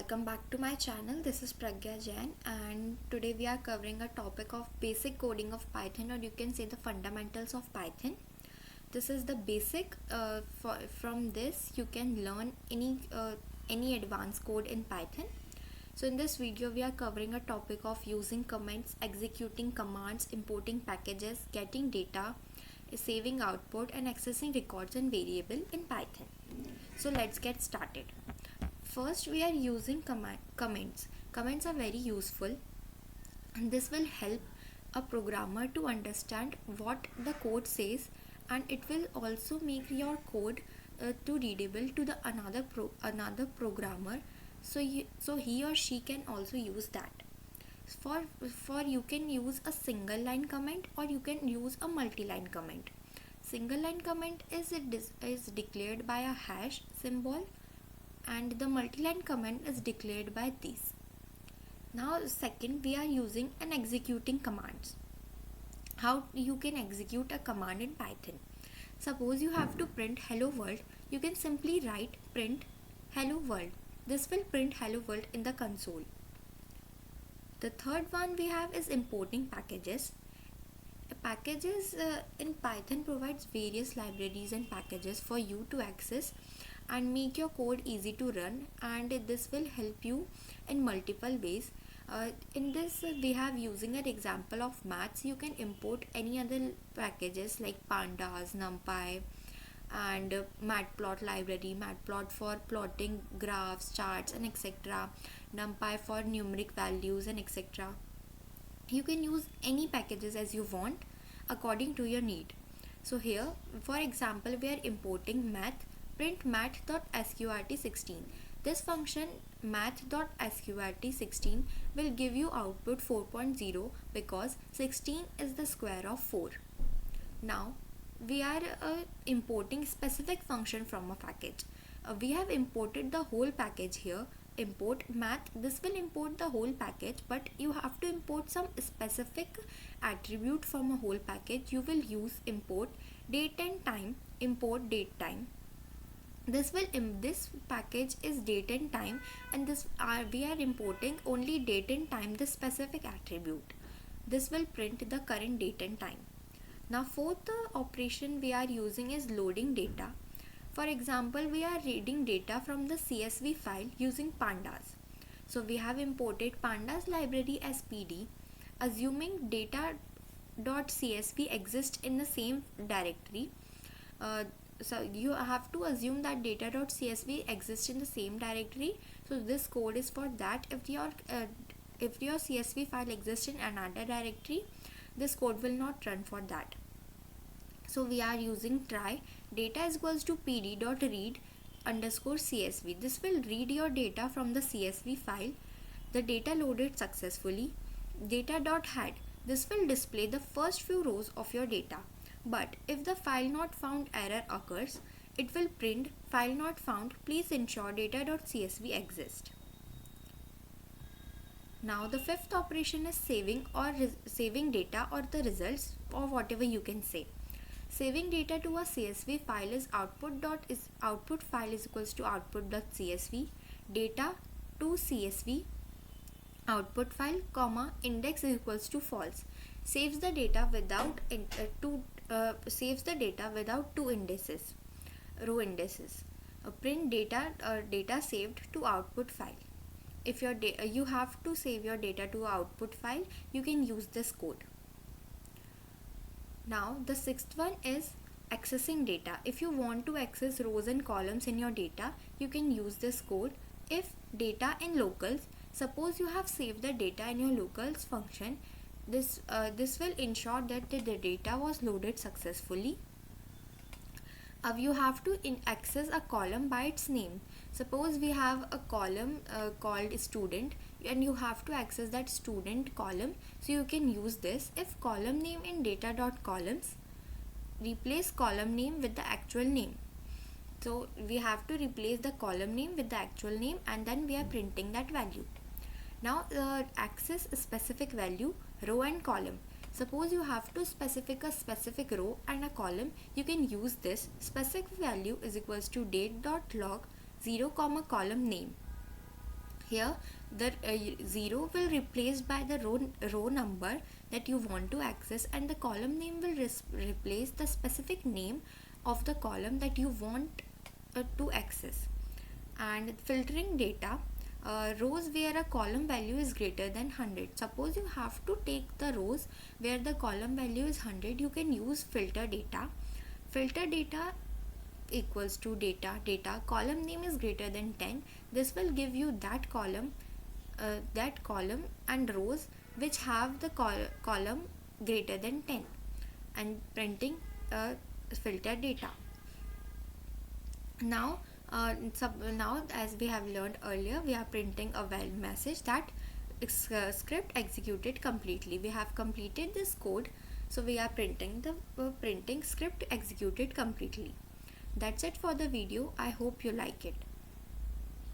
welcome back to my channel. This is Pragya Jain and today we are covering a topic of basic coding of Python, or you can say the fundamentals of Python. This is the basic. From this you can learn any advanced code in Python. So in this video we are covering a topic of using comments, executing commands, importing packages, getting data, saving output and accessing records and variable in Python. So let's get started. First, we are using comments. Comments are very useful, and this will help a programmer to understand what the code says, and it will also make your code to readable to the another programmer, so he or she can also use that. For you can use a single line comment, or you can use a multi-line comment. Single line comment is declared by a hash symbol, and the multi-line comment is declared by this. Now second, we are using an executing commands. How you can execute a command in Python? Suppose you have to print hello world, you can simply write print hello world. This will print hello world in the console. The third one we have is importing packages. Packages in Python provides various libraries and packages for you to access and make your code easy to run, and this will help you in multiple ways. In this we have using an example of maths. You can import any other packages like pandas, numpy, and matplot library, matplot for plotting graphs, charts and etc., numpy for numeric values and etc. You can use any packages as you want according to your need. So here for example we are importing math, print math.sqrt16. This function math.sqrt16 will give you output 4.0 because 16 is the square of 4. Now we are importing specific function from a package. We have imported the whole package here. Import math, this will import the whole package, but you have to import some specific attribute from a whole package. You will use import date and time, import date time. This package is date and time, and we are importing only date and time, the specific attribute. This will print the current date and time. Now fourth operation we are using is loading data. For example, we are reading data from the CSV file using pandas. So we have imported pandas library as PD, assuming data.csv exists in the same directory. So you have to assume that data.csv exists in the same directory. So this code is for that. If your CSV file exists in another directory, this code will not run for that. So we are using try data is equals to pd.read underscore csv. This will read your data from the CSV file. The data loaded successfully. Data.head, this will display the first few rows of your data. But if the file not found error occurs, it will print file not found, please ensure data.csv exists. Now the fifth operation is saving data or the results, or whatever you can say. Saving data to a CSV file is output file is equals to output.csv, data to CSV output file, comma index is equals to false. Saves the data without two indices, row indices. Print data saved to output file. If you have to save your data to output file, you can use this code. Now the sixth one is accessing data. If you want to access rows and columns in your data, you can use this code. If data in locals, suppose you have saved the data in your locals function, this will ensure that the data was loaded successfully. You have to access a column by its name. Suppose we have a column called student, and you have to access that student column, so you can use this. If column name in data.columns, replace column name with the actual name. So we have to replace the column name with the actual name, and then we are printing that value. Now access a specific value, row and column. Suppose you have to specify a specific row and a column, you can use this. Specific value is equals to date.log 0, column name. Here the 0 will replaced by the row number that you want to access, and the column name will replace the specific name of the column that you want to access. And filtering data, rows where a column value is greater than 100. Suppose you have to take the rows where the column value is 100, you can use filter data. Filter data equals to data column name is greater than 10. This will give you that column and rows which have the column greater than 10, and printing filter data. Now now, as we have learned earlier, we are printing a valid message that script executed completely. We have completed this code, so we are printing the printing script executed completely. That's it for the video. I hope you like it.